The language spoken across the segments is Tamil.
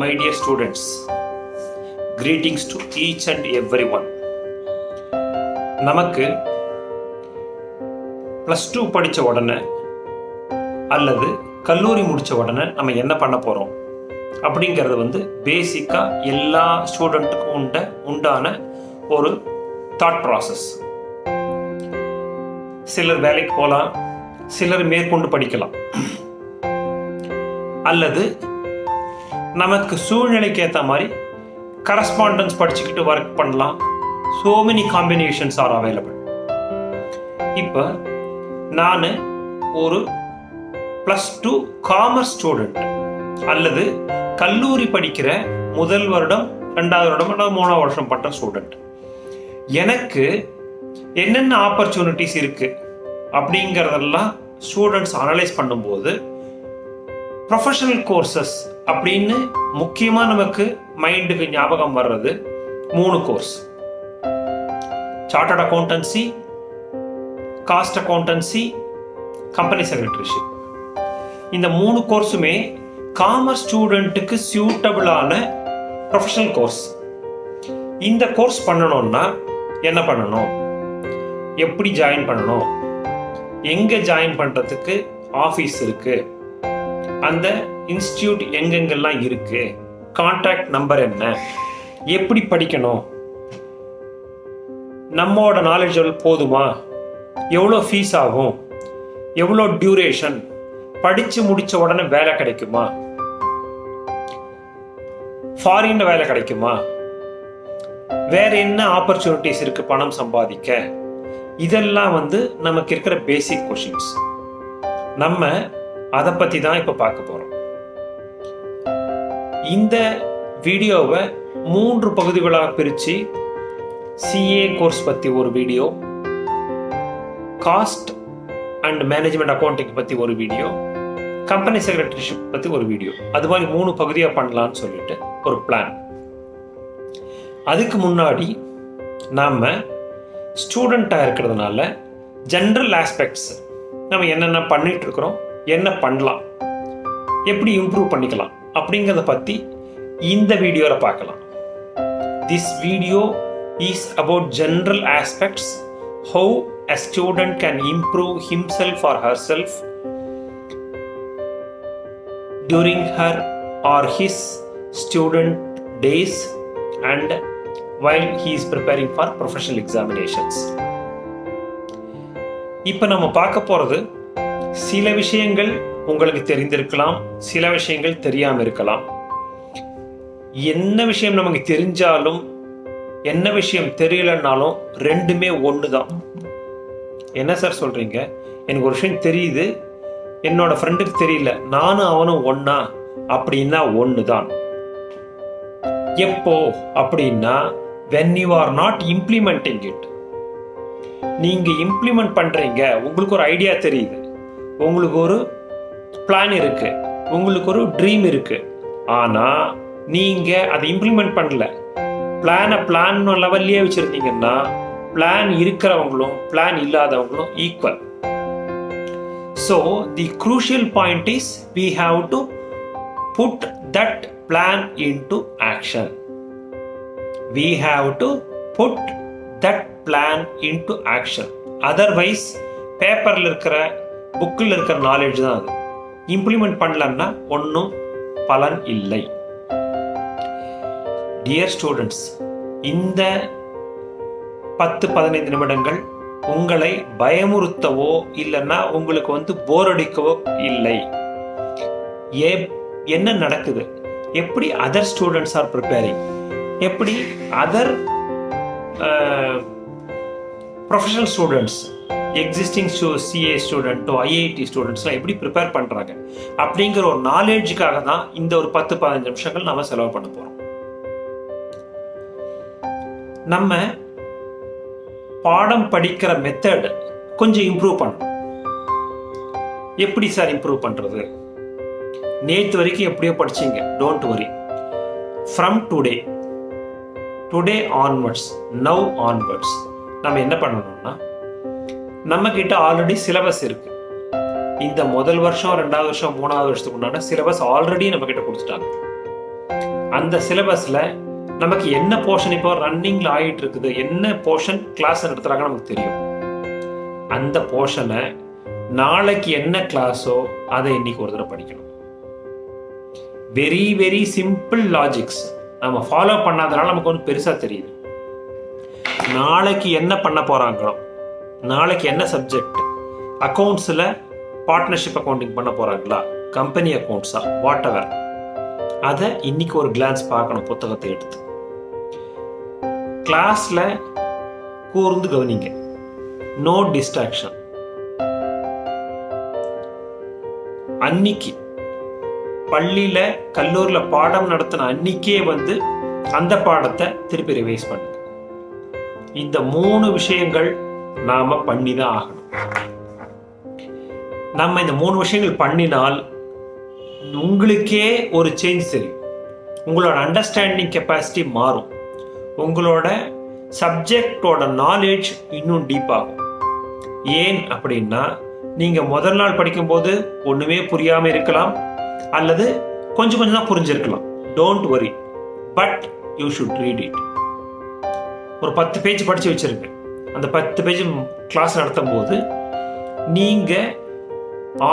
My dear students, greetings to each and everyone. நமக்கு +2 படித்த உடனே அல்லது கல்லூரி முடித்த உடனே நம்ம என்ன பண்ண போகிறோம் அப்படிங்கிறது பேசிக்காக எல்லா ஸ்டூடெண்ட்டுக்கும் உண்டான ஒரு தாட் ப்ராசஸ். சிலர் வேலைக்கு போகலாம், சிலர் மேற்கொண்டு படிக்கலாம், அல்லது நமக்கு சூழ்நிலைக்கு ஏற்ற மாதிரி கரஸ்பாண்டன்ஸ் படிச்சுக்கிட்டு ஒர்க் பண்ணலாம். So many combinations are available. இப்போ நான் ஒரு +2 காமர்ஸ் ஸ்டூடெண்ட் அல்லது கல்லூரி படிக்கிற முதல் வருடம், 2வது வருடம் அல்லது 3வது வருஷம் பட்ட ஸ்டூடெண்ட். எனக்கு என்னென்ன ஆப்பர்ச்சுனிட்டிஸ் இருக்கு அப்படிங்கிறதெல்லாம் ஸ்டூடெண்ட்ஸ் அனலைஸ் பண்ணும்போது ப்ரொஃபஷனல் கோர்சஸ் அப்படின்னு முக்கியமாக நமக்கு மைண்டுக்கு ஞாபகம் வர்றது 3 course: chartered accountancy, cost accountancy, company secretaryship. இந்த 3 கோர்ஸுமே காமர்ஸ் ஸ்டூடெண்ட்டுக்கு சியூட்டபிளான ப்ரொஃபஷனல் கோர்ஸ். இந்த கோர்ஸ் பண்ணணும்னா என்ன பண்ணணும், எப்படி ஜாயின் பண்ணணும், எங்கே ஜாயின் பண்ணுறதுக்கு ஆஃபீஸ் இருக்கு, அந்த இன்ஸ்டிடியூட் எங்கெங்கெல்லாம் இருக்கு, கான்டாக்ட் நம்பர் என்ன, எப்படி படிக்கணும், நம்மோட நாலேஜ் போதுமா, எவ்வளோ ஃபீஸ் ஆகும், எவ்வளோ டியூரேஷன், படித்து முடித்த உடனே வேலை கிடைக்குமா, ஃபாரின்ல வேலை கிடைக்குமா, வேற என்ன ஆப்பர்ச்சுனிட்டிஸ் இருக்கு பணம் சம்பாதிக்க, இதெல்லாம் நமக்கு இருக்கிற பேசிக் கொஷின்ஸ். நம்ம அதை பற்றி தான் இப்போ பார்க்க போகிறோம். இந்த வீடியோவை 3 பகுதிகளாக பிரித்து சிஏ கோர்ஸ் பற்றி ஒரு video, cost and management accounting பற்றி ஒரு வீடியோ, கம்பெனி செக்ரட்டரிஷிப் பற்றி ஒரு வீடியோ, அது மாதிரி 3 பகுதியாக பண்ணலான்னு சொல்லிட்டு ஒரு பிளான். அதுக்கு முன்னாடி நாம் ஸ்டூடெண்ட்டாக இருக்கிறதுனால ஜென்ரல் ஆஸ்பெக்ட்ஸ், நம்ம என்னென்ன பண்ணிட்டு இருக்கிறோம், என்ன பண்ணலாம், எப்படி இம்ப்ரூவ் பண்ணிக்கலாம் அப்படிங்கிறத பற்றி இந்த வீடியோவில் பார்க்கலாம். This video is about general aspects, how a student can improve himself or herself during her or his student days and while he is preparing for professional examinations. இப்போ நம்ம பார்க்க போகிறது சில விஷயங்கள் உங்களுக்கு தெரிந்திருக்கலாம், சில விஷயங்கள் தெரியாமல் இருக்கலாம். என்ன விஷயம் நமக்கு தெரிஞ்சாலும் என்ன விஷயம் தெரியலன்னாலும் ரெண்டுமே ஒன்று தான். என்ன சார் சொல்றீங்க, எனக்கு ஒரு விஷயம் தெரியுது, என்னோட ஃப்ரெண்டுக்கு தெரியல, நானும் அவனும் ஒன்னா அப்படின்னா ஒன்று தான். எப்போ அப்படின்னா when you are not implementing it. நீங்க இம்ப்ளிமெண்ட் பண்றீங்க, உங்களுக்கு ஒரு ஐடியா தெரியுது, உங்களுக்கு ஒரு பிளான் இருக்கு, உங்களுக்கு ஒரு ட்ரீம் இருக்கு, ஆனா நீங்க அதை இம்ப்ளிமெண்ட் பண்ணல. பிளான் லெவல்லே வச்சிருந்தீங்கன்னா பிளான் இருக்கிறவங்களும் பிளான் இல்லாதவங்களும் equal. So the crucial point is we have to put that plan into action. We have to put that plan into action. Otherwise பேப்பரில் இருக்கிற புக்கில் இருக்கிற நாலேஜ் தான் அது. இம்ப்ளிமெண்ட் பண்ணலன்னா ஒன்றும் பலன் இல்லை. டியர் ஸ்டூடெண்ட்ஸ், இந்த 10-15 நிமிடங்கள் உங்களை பயமுறுத்தவோ இல்லைன்னா உங்களுக்கு போர் அடிக்கவோ இல்லை. என்ன நடக்குது, எப்படி அதர் ஸ்டூடெண்ட்ஸ் ஆர் ப்ரிப்பேரிங், எப்படி other professional students, existing CA ஸ்டூடெண்ட்டோ ஐஐடி ஸ்டூடெண்ட்ஸ்லாம் எப்படி ப்ரிப்பேர் பண்ணுறாங்க அப்படிங்கிற ஒரு நாலேஜுக்காக தான் இந்த ஒரு 10-15 நிமிஷங்கள் நம்ம செலவு பண்ண போகிறோம். நம்ம பாடம் படிக்கிற மெத்தட் கொஞ்சம் இம்ப்ரூவ் பண்ணணும். எப்படி சார் இம்ப்ரூவ் பண்ணுறது, நேற்று வரைக்கும் எப்படியோ படிச்சீங்க, don't worry. From today onwards, now onwards நம்ம என்ன பண்ணணும்னா, நம்ம கிட்ட ஆல்ரெடி சிலபஸ் இருக்கு. இந்த முதல் வருஷம், 2வது வருஷம், 3வது வருஷத்துக்கு உண்டான சிலபஸ் ஆல்ரெடி நம்ம கிட்ட கொடுத்துட்டாங்க. அந்த சிலபஸில் நமக்கு என்ன போர்ஷன் இப்போ ரன்னிங்கில் ஆகிட்டு இருக்குது, என்ன போர்ஷன் கிளாஸ் நடத்துகிறாங்க நமக்கு தெரியும். அந்த போர்ஷனை நாளைக்கு என்ன கிளாஸோ அதை இன்னைக்கு ஒரு தடவை படிக்கணும். வெரி வெரி சிம்பிள் லாஜிக்ஸ் நம்ம ஃபாலோ பண்ணாதனால நமக்கு ஒன்றும் பெருசாக தெரியுது. நாளைக்கு என்ன பண்ண போகிறாங்களோ, நாளைக்கு என்ன சப்ஜெக்ட், அக்கௌண்ட்ஸில் பார்ட்னர்ஷிப் அக்கௌண்டிங் பண்ண போகிறாங்களா, கம்பெனி அக்கௌண்ட்ஸா, வாட் எவர், அதை இன்னைக்கு ஒரு கிளான்ஸ் பார்க்கணும் புத்தகத்தை எடுத்து. கிளாஸில் கூர்ந்து கவனிங்க, நோ டிஸ்ட்ராக்ஷன். அன்னைக்கு பள்ளியில் கல்லூரியில் பாடம் நடத்தின அன்னைக்கே வந்து அந்த பாடத்தை திருப்பி ரிவைஸ் பண்ணுங்க. இந்த 3 விஷயங்கள் நாம பண்ணி தான் ஆகணும். நம்ம இந்த 3 விஷயங்கள் பண்ணினால் உங்களுக்கே ஒரு சேஞ்ச் தெரியும். உங்களோட அண்டர்ஸ்டாண்டிங் கெப்பாசிட்டி மாறும். உங்களோட சப்ஜெக்டோட நாலேஜ் இன்னும் டீப் ஆகும். ஏன் அப்படின்னா, நீங்க முதல் நாள் படிக்கும்போது ஒண்ணுமே புரியாம இருக்கலாம், அல்லது கொஞ்சம் கொஞ்சம் தான் புரிஞ்சிருக்கலாம். Don't worry, but you should read it. ஒரு 10 பேஜ் படிச்சு வச்சிருங்க. அந்த 10 பேஜ் கிளாஸ் நடத்தும் போது நீங்க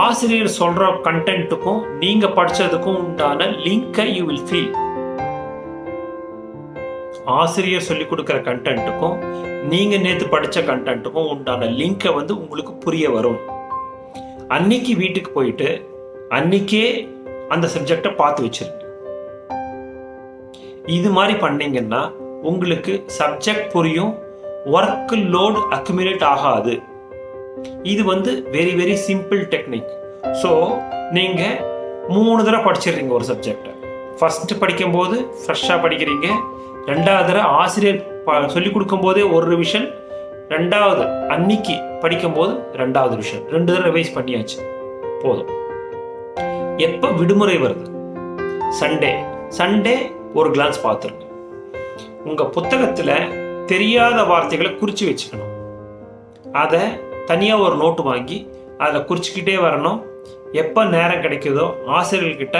ஆசிரியர் சொல்ற கண்டென்ட்டுக்கும் நீங்க படிச்சதுக்கும் உண்டான லிங்கை யூ வில் ஃபீல். ஆசிரியர் சொல்லி கொடுக்கிற கண்டென்ட்டுக்கும் நீங்க நேத்து படிச்ச கண்டென்ட்டுக்கும் உண்டான லிங்கை வந்து உங்களுக்கு புரிய வரும். அன்னைக்கு வீட்டுக்கு போயிட்டு அன்னைக்கே அந்த சப்ஜெக்டை பார்த்து வச்சிருங்க. இது மாதிரி பண்ணீங்கன்னா உங்களுக்கு சப்ஜெக்ட் புரியும், ஒர்க் லோட் அக்யூமுலேட் ஆகாது. இது வந்து very very simple technique. So நீங்க 3 தடவை படிச்சிடுறீங்க ஒரு சப்ஜெக்டை. ஃபர்ஸ்ட் படிக்கும் போது ஃப்ரெஷ்ஷாக படிக்கிறீங்க, 2வது தடவை ஆசிரியர் சொல்லிக் கொடுக்கும் போதே ஒரு ரிவிஷன், 2வது அன்னைக்கு படிக்கும் போது 2வது ரிவிஷன், 2 தடவை ரிவைஸ் பண்ணியாச்சு, போதும். எப்போ விடுமுறை வருது, சண்டே ஒரு கிளான்ஸ் பார்த்துருங்க. உங்க புத்தகத்துல தெரியாத வார்த்தைகளை குறிச்சு வச்சுக்கணும். அதை தனியா ஒரு நோட்டு வாங்கி அதில் குறிச்சுக்கிட்டே வரணும். எப்போ நேரம் கிடைக்குதோ ஆசிரியர்கிட்ட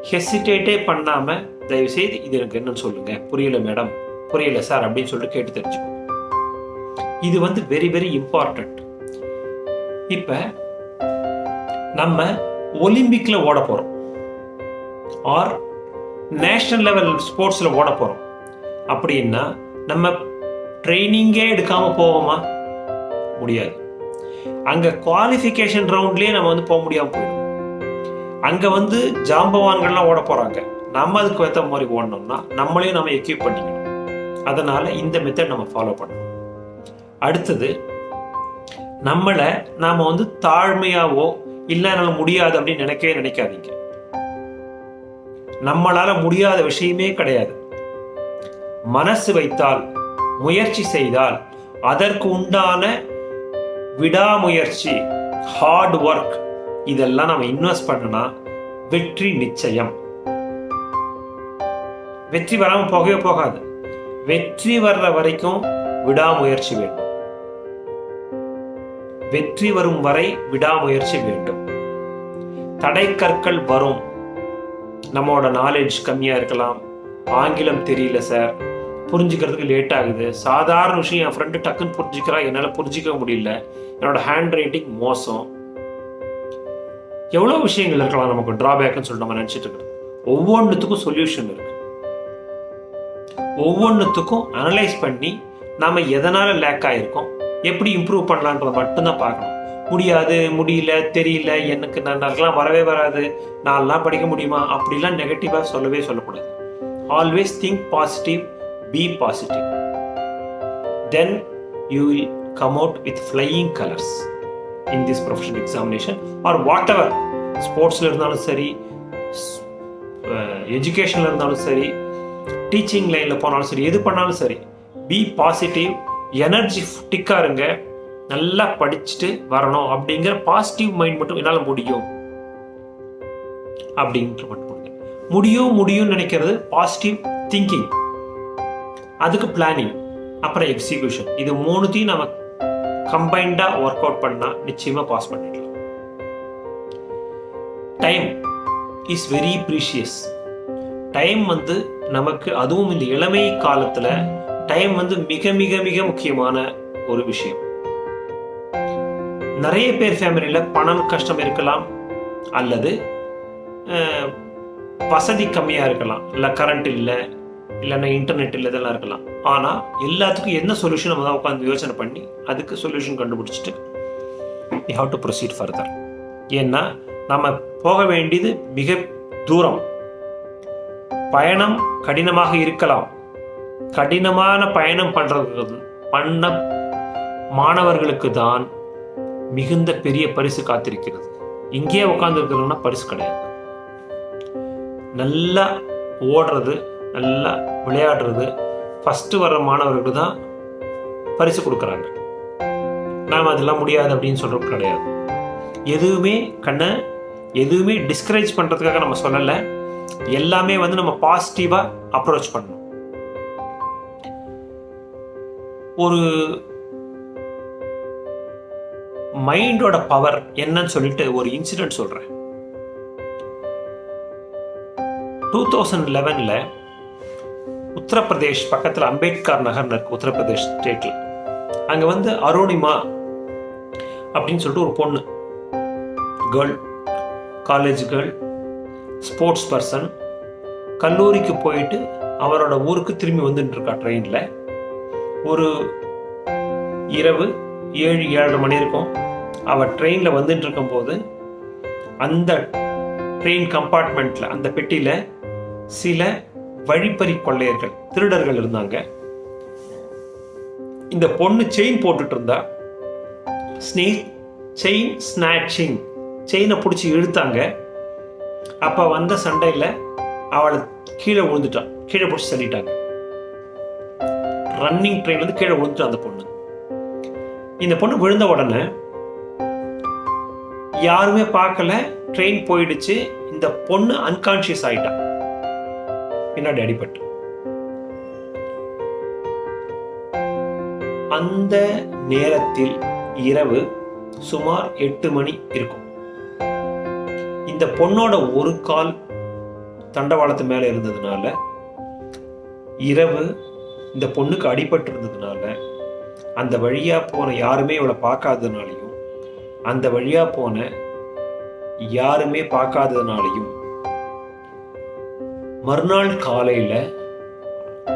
ஹெசிடேட்டே பண்ணாம தயவு செய்து இது எனக்கு என்னன்னு சொல்லுங்க, புரியல மேடம், புரியல சார் அப்படின்னு சொல்லிட்டு கேட்டு தெரிஞ்சுக்கணும். இது வந்து வெரி வெரி இம்பார்ட்டன்ட். இப்ப நம்ம ஒலிம்பிக்ல ஓட போறோம், ஆர் நேஷனல் லெவல் ஸ்போர்ட்ஸ்ல ஓட போறோம் அப்படின்னா நம்ம ட்ரைனிங்கே எடுக்காம போவோமா? முடியாது. அங்க குவாலிஃபிகேஷன் ரவுண்ட்லயே நம்ம வந்து போக முடியாம போயிடும். அங்க வந்து ஜாம்பவான்கள்லாம் ஓட போறாங்க, நம்ம அதுக்கு ஏற்ற மாதிரி ஓடணும்னா நம்மளையும் நம்ம எக்யூப் பண்ணிக்கணும். அதனால இந்த மெத்தட் நம்ம ஃபாலோ பண்ணணும். அடுத்தது, நம்மளை நாம வந்து தாழ்மையாவோ இல்லை என்னால முடியாது அப்படின்னு நினைக்கவே நினைக்காதீங்க. நம்மளால முடியாத விஷயமே கிடையாது. மனசு வைத்தால், முயற்சி செய்தால், அதற்கு உண்டான விடாமுயற்சி, ஹார்ட் ஒர்க், இதெல்லாம் நம்ம இன்வெஸ்ட் பண்ணனா வெற்றி நிச்சயம். வெற்றி வராம போகவே போகாது. வெற்றி வர்ற வரைக்கும் விடாமுயற்சி வேண்டும். வெற்றி வரும் வரை விடாமுயற்சி வேண்டும். தடை கற்கள் வரும். நம்மளோட நாலேஜ் கம்மியா இருக்கலாம், ஆங்கிலம் தெரியல சார், புரிஞ்சுக்கிறதுக்கு லேட் ஆகுது, சாதாரண விஷயம் என் ஃப்ரெண்டு டக்குன்னு புரிஞ்சுக்கிறா, என்னால் புரிஞ்சிக்க முடியல, என்னோட ஹேண்ட் ரைட்டிங் மோசம், எவ்வளோ விஷயங்கள் இருக்கலாம் நமக்கு டிராபேக்னு சொல்லிட்டு நம்ம நினச்சிட்டு இருக்கோம். ஒவ்வொன்றுத்துக்கும் சொல்யூஷன் இருக்கு. ஒவ்வொன்றுத்துக்கும் அனலைஸ் பண்ணி நாம எதனால லேக் ஆயிருக்கோம், எப்படி இம்ப்ரூவ் பண்ணலான்றதை மட்டும்தான் பார்க்கணும். முடியாது, முடியல, தெரியல, எனக்கு நல்லாலாம் வரவே வராது, நான்லாம் படிக்க முடியுமா அப்படிலாம் நெகட்டிவாக சொல்லக்கூடாது. Always think positive, be positive, then you will come out with flying colors in this professional examination or whatever. ஸ்போர்ட்ஸ்ல இருந்தாலும் சரி, எஜுகேஷன்ல இருந்தாலும் சரி, டீச்சிங் லைன்ல போனாலும் சரி, எது பண்ணாலும் சரி, பி பாசிட்டிவ், எனர்ஜிட்டிக்கா இருங்க, நல்லா படிச்சுட்டு வரணும் அப்படிங்கிற பாசிட்டிவ் மைண்ட் மட்டும் என்னால் முடியும் அப்படின்ட்டு மட்டும் முடியும் நினைக்கிறது பாசிட்டிவ் திங்கிங். அதுக்கு பிளானிங், அப்புறம் எக்ஸிகியூஷன். இது 3த்தையும் நம்ம கம்பைண்டா ஒர்க் அவுட் பண்ணா நிச்சயமா பாஸ் பண்ணிடலாம். Time is very precious. Time வந்து நமக்கு, அதுவும் இந்த இளமை காலத்தில் டைம் வந்து மிக மிக மிக முக்கியமான ஒரு விஷயம். நிறைய பேர் ஃபேமிலியில் பணம் கஷ்டம் இருக்கலாம், அல்லது வசதி கம்மியாக இருக்கலாம், இல்லை கரண்ட் இல்லை, இல்லைன்னா இன்டர்நெட் இல்லை, இதெல்லாம் இருக்கலாம். ஆனால் எல்லாத்துக்கும் என்ன சொல்யூஷன் நம்ம தான் உட்காந்து யோசனை பண்ணி அதுக்கு சொல்யூஷன் கண்டுபிடிச்சிட்டு we have to proceed further. ஏன்னா நம்ம போக வேண்டியது மிக தூரம். பயணம் கடினமாக இருக்கலாம். கடினமான பயணம் பண்ண மாணவர்களுக்கு தான் மிகுந்த பெரிய பரிசு காத்திருக்கிறது. இங்கேயே உட்கார்ந்து இருக்கிறதுனா பரிசு கிடையாது. நல்லா ஓடுறது, நல்லா விளையாடுறது, ஃபஸ்ட்டு வர்ற மாணவர்களுக்கு தான் பரிசு கொடுக்குறாங்க. நாம் அதெல்லாம் முடியாது அப்படின்னு சொல்கிறது கிடையாது. எதுவுமே டிஸ்கரேஜ் பண்ணுறதுக்காக நம்ம சொல்லலை. எல்லாமே வந்து நம்ம பாசிட்டிவாக அப்ரோச் பண்ணணும். ஒரு மைண்டோட பவர் என்னன்னு சொல்லிட்டு ஒரு இன்சிடென்ட் சொல்கிறேன். 2011 உத்தரப்பிரதேஷ் பக்கத்தில் அம்பேத்கர் நகர் இருக்கு, உத்தரப்பிரதேஷ் ஸ்டேட்டில். அங்கே வந்து அருணிமா அப்படின்னு சொல்லிட்டு ஒரு பொண்ணு, girl, college girl, sports person, கல்லூரிக்கு போயிட்டு அவரோட ஊருக்கு திரும்பி வந்துட்டு இருக்கா ட்ரெயினில். ஒரு இரவு 7-7:30 மணி இருக்கும். அவள் ட்ரெயினில் வந்துட்டு இருக்கும்போது அந்த ட்ரெயின் கம்பார்ட்மெண்ட்டில், அந்த பெட்டியில் சில வழிப்பறி கொள்ளையர்கள், திருடர்கள் இருந்தாங்க. இந்த பொண்ணு செயின் போட்டுட்டு இருந்தா. செயின் ஸ்நாச்சிங், செயினை பிடிச்சி இழுத்தாங்க. அப்போ வந்த சண்டையில் அவளை கீழே விழுந்துட்டான், கீழே பிடிச்சி தள்ளிட்டாங்க. ரன்னிங் ட்ரெயின் வந்து கீழே விழுந்துட்டான் அந்த பொண்ணு. இந்த பொண்ணு விழுந்த உடனே யாருமே பார்க்கல, ட்ரெயின் போயிடுச்சு. இந்த பொண்ணு அன்கான்சியஸ் ஆயிட்டா, பின்னாடி அடிபட்டு. அந்த நேரத்தில் இரவு சுமார் 8 மணி இருக்கும். இந்த பொண்ணோட ஒரு கால் தண்டவாளத்து மேல இருந்ததுனால, இரவு இந்த பொண்ணுக்கு அடிபட்டு இருந்ததுனால, அந்த வழியா போன யாருமே இவளை பார்க்காததுனாலையும், அந்த வழியா போன யாருமே பார்க்காததுனாலையும், மறுநாள் காலையில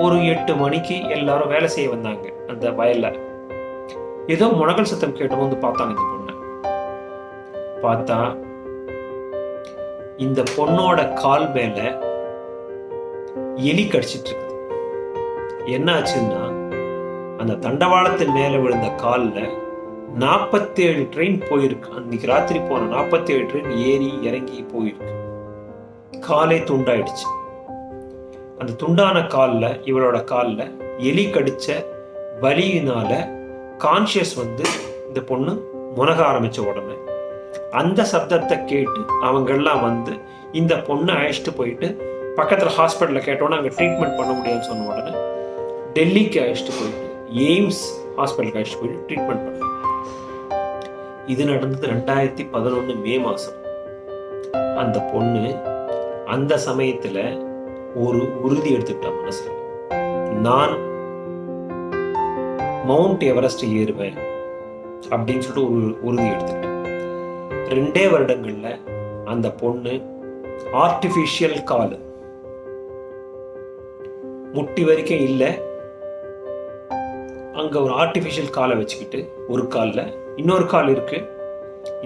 ஒரு 8 மணிக்கு எல்லாரும் வேலை செய்ய வந்தாங்க அந்த வயல்ல. ஏதோ முனகல் சத்தம் கேட்டு வந்து பார்த்தாங்க. இந்த பொண்ணை பார்த்தா இந்த பொண்ணோட கால் மேல எலி கடிச்சிட்டு இருக்குது. என்ன ஆச்சுன்னா, அந்த தண்டவாளத்தின் மேல விழுந்த கால்ல 47 ட்ரெயின் போயிருக்கு. அன்னைக்கு ராத்திரி போன 47 ட்ரெயின் ஏறி இறங்கி போயிருக்கு. காலே துண்டாயிடுச்சு. அந்த துண்டான காலில், இவளோட காலில் எலி கடிச்ச வலியினால கான்சியஸ் வந்து இந்த பொண்ணு முனக ஆரம்பிச்ச உடனே அந்த சப்தத்தை கேட்டு அவங்கெல்லாம் வந்து இந்த பொண்ணை அழைச்சிட்டு போயிட்டு பக்கத்தில் ஹாஸ்பிட்டலில் கேட்டோன்னா அங்கே ட்ரீட்மெண்ட் பண்ண முடியாதுன்னு சொன்ன உடனே டெல்லிக்கு அழைச்சிட்டு போயிட்டு எய்ம்ஸ் ஹாஸ்பிட்டலுக்கு அழைச்சிட்டு போயிட்டு ட்ரீட்மெண்ட் பண்ண. இது நடந்தது 2011 மே மாதம். அந்த பொண்ணு அந்த சமயத்தில் ஒரு உறுதி எடுத்துக்கிட்டா மனசுல, நான் மவுண்ட் எவரெஸ்ட் ஏறுவேன் அப்படின்னு சொல்லிட்டு ஒரு உறுதி எடுத்துக்கிட்டேன். 2 வருடங்கள்ல அந்த பொண்ணு ஆர்டிபிஷியல் கால், முட்டி வரைக்கும் இல்லை, அங்க ஒரு ஆர்டிபிஷியல் காலை வச்சுக்கிட்டு, ஒரு காலில் இன்னொரு கால் இருக்கு.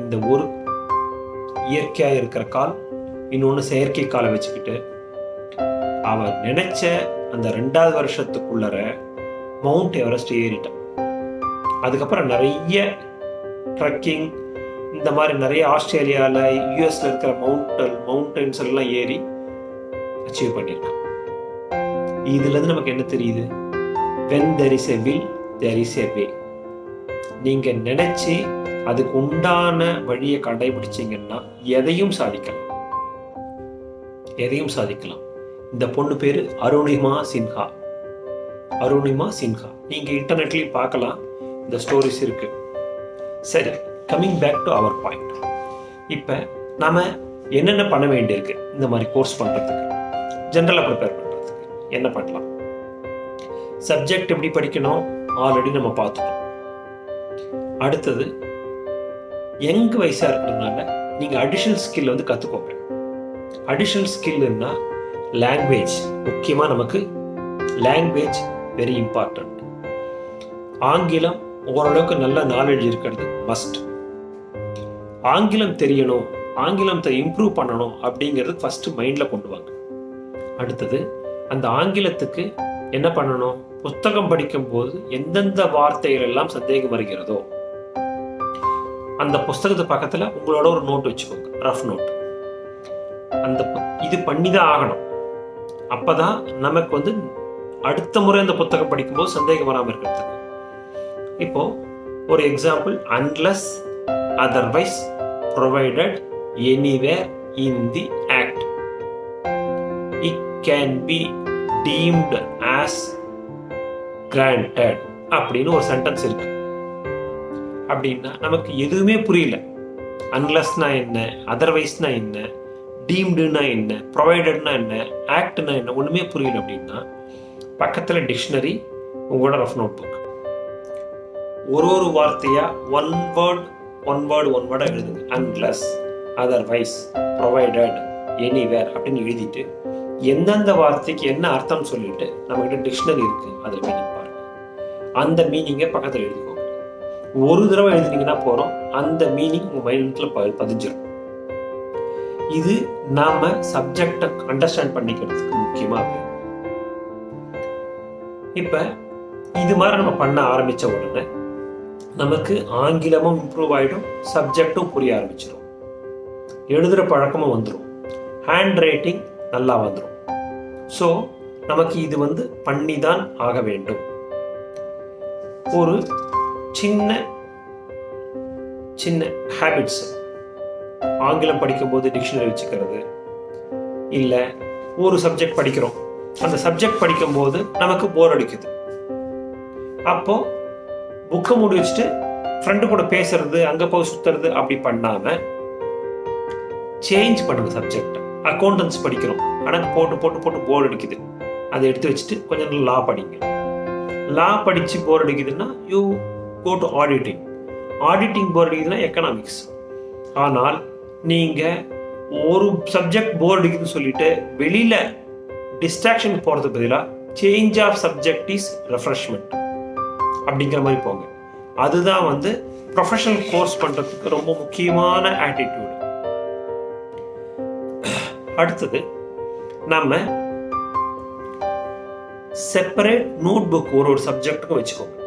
இந்த ஒரு இயற்கையா இருக்கிற கால், இன்னொன்று செயற்கை காலை வச்சுக்கிட்டு அவன் நினைச்ச அந்த 2வது வருஷத்துக்குள்ளர மவுண்ட் எவரெஸ்ட் ஏறிட்டான். அதுக்கப்புறம் நிறைய ட்ரக்கிங், இந்த மாதிரி நிறைய ஆஸ்திரேலியாவில், யூஎஸ்ல இருக்கிற மவுண்டன்ஸ் எல்லாம் ஏறி அச்சீவ் பண்ணியிருக்கான். இதுல இருந்து நமக்கு என்ன தெரியுது? when there is a will there is a way. நீங்க நினைச்சு அதுக்கு உண்டான வழியை கடைபிடிச்சீங்கன்னா எதையும் சாதிக்கலாம், எதையும் சாதிக்கலாம். இந்த பொண்ணு பேரு அருணிமா சின்ஹா. அருணிமா சின்ஹா நீங்க இன்டர்நெட்லயும் பார்க்கலாம், இந்த ஸ்டோரிஸ் இருக்கு. சரி, coming back to our point. இப்ப நாம என்னென்ன பண்ண வேண்டியிருக்கு இந்த மாதிரி கோர்ஸ் பண்றதுக்கு? ஜென்ரலாக ப்ரிப்பேர் பண்ணுறதுக்கு என்ன பண்ணலாம்? சப்ஜெக்ட் எப்படி படிக்கணும் ஆல்ரெடி நம்ம பார்த்துட்டோம். அடுத்தது யங் வயசாக இருக்கிறதுனால நீங்கள் அடிஷ்னல் ஸ்கில் வந்து கற்றுக்கோங்க. அடிஷ்னல் ஸ்கில்னா லாங்குவேஜ். முக்கியமாக நமக்கு லாங்குவேஜ் வெரி இம்பார்ட்டண்ட். ஆங்கிலம் ஓரளவுக்கு நல்ல நாலேஜ் இருக்கிறது மஸ்ட். ஆங்கிலம் தெரியணும், ஆங்கிலத்தை இம்ப்ரூவ் பண்ணணும் அப்படிங்கிறது ஃபர்ஸ்ட் மைண்டில் கொண்டு வாங்க. அடுத்தது அந்த ஆங்கிலத்துக்கு என்ன பண்ணணும்? புத்தகம் படிக்கும் போது எந்தெந்த வார்த்தைகள் எல்லாம் சந்தேகம் வருகிறதோ அந்த புஸ்தகத்து பக்கத்தில் உங்களோட ஒரு நோட் வச்சுக்கோங்க, ரஃப் நோட். அந்த இது பண்ணி தான் ஆகணும். அப்போதான் நமக்கு வந்து அடுத்த முறை அந்த புத்தகம் படிக்கும்போது சந்தேகம் வராமல் இருக்கிறதுக்கு. இப்போ ஒரு example, unless otherwise provided anywhere in the act it can be deemed as granted அப்படின்னு ஒரு சென்டென்ஸ் இருக்கு. அப்படின்னா நமக்கு எதுவுமே புரியல. அன்லெஸ்னா என்ன, அதர்வைஸ்னா என்ன, டீம்டுனா என்ன, ப்ரொவைடட்னா என்ன, ஆக்ட்னா என்ன, ஒன்றுமே புரியல அப்படின்னா பக்கத்தில் டிக்ஷனரி, உங்களோட ரஃப் நோட் புக், ஒரு வார்த்தையா ஒன் வேர்டா எழுதுங்க. அன்லெஸ், அதர்வைஸ், ப்ரொவைடட், எனிவேர் அப்படின்னு எழுதிட்டு எந்தெந்த வார்த்தைக்கு என்ன அர்த்தம் சொல்லிட்டு நம்மகிட்ட டிக்ஷனரி இருக்கு, அதில் மீனிங் பாருங்க. அந்த மீனிங்கை பக்கத்தில் எழுதிக்கோங்க. ஒரு தடவை எழுதினீங்கன்னா போறோம், அந்த மீனிங் உங்க மைண்ட்ல பதிஞ்சிடும். இது நாம சப்ஜெக்டை அண்டர்ஸ்டாண்ட் பண்ணிக்கிறதுக்கு முக்கியமாக வேணும். இப்ப இது மாதிரி நம்ம பண்ண ஆரம்பிச்ச உடனே நமக்கு ஆங்கிலமும் இம்ப்ரூவ் ஆகிடும், சப்ஜெக்டும் புரிய ஆரம்பிச்சிடும், எழுதுகிற பழக்கமும் வந்துடும், ஹேண்ட் ரைட்டிங் நல்லா வந்துடும். ஸோ நமக்கு இது வந்து பண்ணி தான் ஆக வேண்டும். ஒரு சின்ன சின்ன ஹேபிட்ஸ், ஆங்கிலம் படிக்கும்போது டிக்ஷனரி வச்சுக்கிறது, இல்லை ஒரு சப்ஜெக்ட் படிக்கிறோம், அந்த சப்ஜெக்ட் படிக்கும்போது நமக்கு போர் அடிக்குது, அப்போ புக்கை மூடி வச்சுட்டு ஃப்ரெண்டு கூட பேசுறது, அங்கே போய் சுற்றுறது அப்படி பண்ணாமல் சேஞ்ச் பண்ணுங்க சப்ஜெக்ட். அக்கௌண்டன்ஸ் படிக்கிறோம், கணக்கு போட்டு போட்டு போட்டு போர் அடிக்குது, அதை எடுத்து வச்சுட்டு கொஞ்சம் லா படிங்க. லா படித்து போர் அடிக்குதுன்னா you go to auditing. Auditing bore அடிக்குதுன்னா எக்கனாமிக்ஸ். ஆனால் நீங்கள் ஒரு சப்ஜெக்ட் போர் அடிக்குதுன்னு சொல்லிட்டு வெளியில் டிஸ்ட்ராக்ஷன் போகிறதுக்கு பதிலாக change of subject is refreshment அப்படிங்கிற மாதிரி போங்க. அதுதான் வந்து ப்ரொஃபஷனல் கோர்ஸ் பண்ணுறதுக்கு ரொம்ப முக்கியமான ஆட்டிடியூடு. அடுத்தது நம்ம செப்பரேட் நோட் புக் ஒரு சப்ஜெக்ட்டுக்கும் வச்சுக்கோங்க.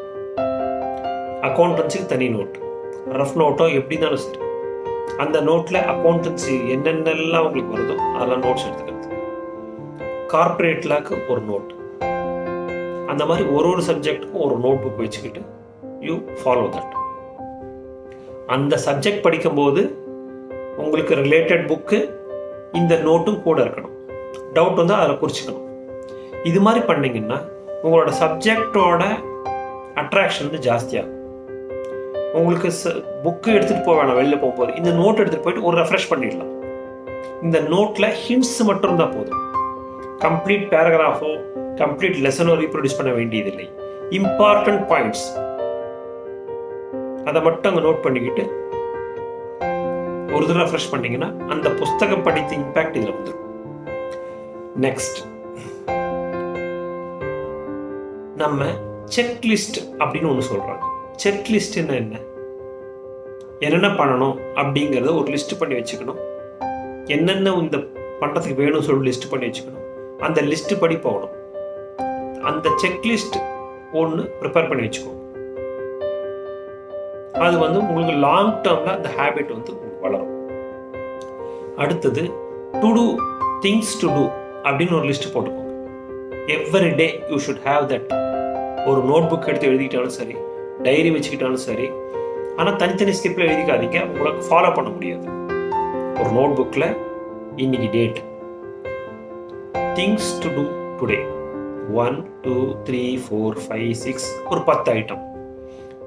அக்கௌண்டன்சிக்கு தனி நோட், ரஃப் நோட்டோ எப்படி இருந்தாலும் சரி, அந்த நோட்டில் அக்கௌண்டன்சி என்னென்னலாம் உங்களுக்கு வருதோ அதெல்லாம் நோட்ஸ் எடுத்துக்கிறது. கார்பரேட் லாக்கு ஒரு நோட், அந்த மாதிரி ஒரு சப்ஜெக்ட்டுக்கும் ஒரு நோட் புக் வச்சுக்கிட்டு யூ ஃபாலோ தட். அந்த சப்ஜெக்ட் படிக்கும்போது உங்களுக்கு ரிலேட்டட் புக்கு இந்த நோட்டும் கூட இருக்கணும். டவுட் வந்து அதில் குறிச்சிக்கணும். இது மாதிரி பண்ணிங்கன்னா உங்களோட சப்ஜெக்டோட அட்ராக்ஷன் வந்து ஜாஸ்தியாகும். உங்களுக்கு புக்கு எடுத்துகிட்டு போக வேணாம், வெளியில் போகும்போது இந்த நோட் எடுத்துகிட்டு போயிட்டு ஒரு ரெஃப்ரெஷ் பண்ணிடலாம். இந்த நோட்டில் ஹிண்ட்ஸ் மட்டும் இருந்தால் போதும். கம்ப்ளீட் பேராகிராஃபோ கம்ப்ளீட் லெசனோ ரீப்ரொடியூஸ் பண்ண வேண்டியதில்லை. இம்பார்ட்டன்ட் பாயிண்ட்ஸ் அதை மட்டும் அங்கே நோட் பண்ணிக்கிட்டு ஒரு தடவை ரெஃப்ரெஷ் பண்ணீங்கன்னா அந்த புஸ்தகம் படித்த இம்பாக்ட் இதில் வந்துடும். நெக்ஸ்ட் நம்ம செக்லிஸ்ட் அப்படின்னு ஒன்று சொல்றாங்க. செக்லிஸ்ட்னா என்னென்ன பண்ணணும் அப்படிங்கிறத ஒரு லிஸ்ட் பண்ணி வச்சுக்கணும். என்னென்ன இந்த பண்ணுறதுக்கு வேணும்னு சொல்லி லிஸ்ட் பண்ணி வச்சுக்கணும். அந்த லிஸ்ட் படி போகணும். அந்த செக்லிஸ்ட் ஒன்று ப்ரிப்பேர் பண்ணி வச்சுக்கோங்க. அது வந்து உங்களுக்கு லாங் டேர்ம்ல அந்த ஹேபிட் வந்து வளரும். அடுத்தது to do things to do அப்படின்னு ஒரு லிஸ்ட் போட்டுக்கோங்க. Every day you should have that. ஒரு நோட் புக் எடுத்து எழுதிக்கிட்டாலும் சரி, டைரி வச்சுக்கிட்டாலும் சரி, ஆனால் தனித்தனி ஸ்கிரிப்டில் எழுதிக்காதீங்க, உங்களுக்கு ஃபாலோ பண்ண முடியாது. ஒரு நோட் புக்கில் இன்னைக்கு date, things to do today 1 2 3 4 5 6 ஒரு 10 ஐட்டம்.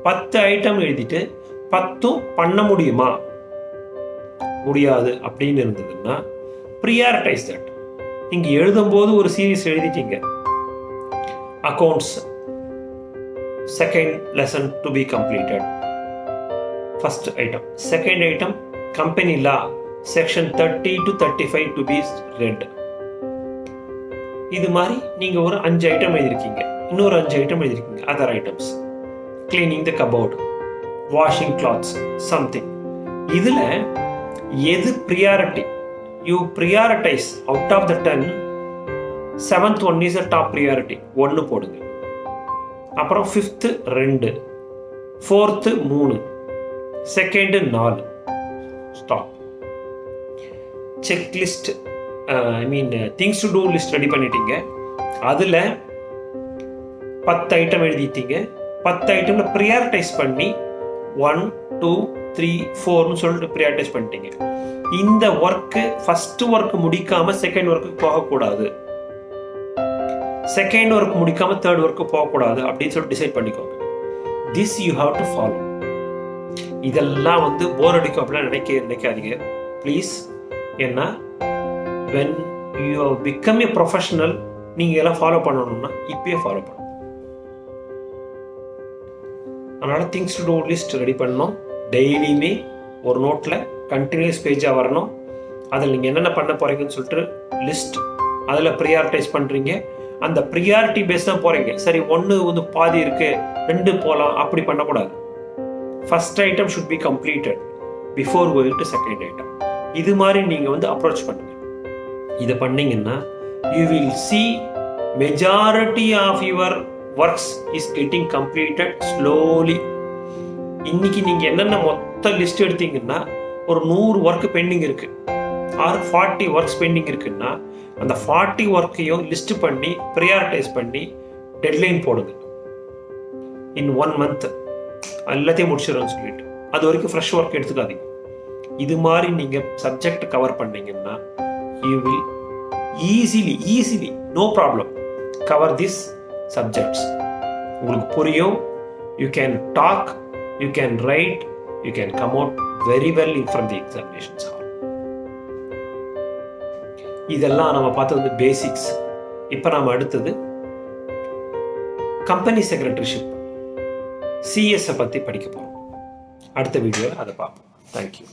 10 ஐட்டம் எழுதிட்டு 10ம் பண்ண முடியுமா முடியாது அப்படின்னு இருந்ததுன்னா ப்ரியாரிட்டைஸ் தட். நீங்கள் எழுதும்போது ஒரு சீரீஸ் எழுதிட்டீங்க. Accounts second lesson to be completed, first item. Second item company law section 30 to 35 to be read. இது மாதிரி நீங்கள் ஒரு 5 ஐட்டம் எழுதியிருக்கீங்க. இன்னொரு 5 ஐட்டம் எழுதியிருக்கீங்க other items. Cleaning the cupboard, washing clothes, something. இதில் எது priority? You prioritise out of the 10. 7th one is a top priority, 1 போடுங்க. அப்புறம் 5th 2, 4th 3, 2nd 4. Stop. Checklist, things to do list ready பண்ணிட்டீங்க. அதில் 10 ஐட்டம் எழுதிட்டீங்க. 10 ஐட்டம்ல ப்ரியாரிட்டைஸ் பண்ணி 1, 2, 3, 4ன்னு சொல்லிட்டு ப்ரியாரிட்டைஸ் பண்ணிட்டீங்க. இந்த ஒர்க்கு ஃபர்ஸ்ட் ஒர்க் முடிக்காம செகண்ட் ஒர்க்கு போகக்கூடாது, செகண்ட் ஒர்க் முடிக்காம தேர்ட் ஒர்க்கு போகக்கூடாது அப்படின்னு சொல்லி டிசைட் பண்ணிக்கோங்க. This you have to follow. இதெல்லாம் போர் அடிக்கும் அப்படிலாம் நினைக்காதீங்க ப்ளீஸ். ஏன்னா when you have become a professional, நீங்கள் எல்லாம் ஃபாலோ பண்ணணும்னா இப்பயே ஃபாலோ பண்ணணும். அதனால் things to do list ready பண்ணணும். டெய்லியுமே ஒரு நோட்டில் கண்டினியூஸ் பேஜாக வரணும். அதில் நீங்கள் என்னென்ன பண்ண போகிறீங்கன்னு சொல்லிட்டு லிஸ்ட், அதில் ப்ரியாரிட்டைஸ் பண்ணுறீங்க. அந்த ப்ரியாரிட்டி பேஸ் தான் போகிறீங்க. சரி 1 பாதி இருக்குது 2 போகலாம் அப்படி பண்ணக்கூடாது. First item should be completed before going to second item. இது மாதிரி நீங்கள் அப்ரோச் பண்ணுங்க. இதை பண்ணீங்கன்னா you will see majority of your works is getting completed slowly. இன்னைக்கு நீங்க என்னென்ன மொத்த லிஸ்ட் எடுத்தீங்கன்னா ஒரு 100 ஒர்க் பெண்டிங் இருக்கு, ஆர் 40 ஒர்க்ஸ் பெண்டிங் இருக்குன்னா அந்த 40 ஒர்க்கையும் லிஸ்ட் பண்ணி ப்ரியாரிட்டைஸ் பண்ணி டெட்லைன் போடுங்க. இன் 1 month எல்லாத்தையும் முடிச்சிடறோம்னு சொல்லிட்டு அது வரைக்கும் ஃப்ரெஷ் ஒர்க் எடுத்துக்காதீங்க. இது மாதிரி நீங்க சப்ஜெக்ட் கவர் பண்ணீங்கன்னா you will easily no problem cover these subjects. உங்களுக்கு புரியும். You can talk, you can write, you can come out very well in front of the examinations hall. இதெல்லாம் நம்ம பார்த்தது பேசிக்ஸ். இப்போ நாம அடுத்தது கம்பெனி செக்ரட்டரிஷிப் CS பற்றி படிக்க போகிறோம். அடுத்த வீடியோவில் அதை பார்ப்போம். தேங்க்யூ.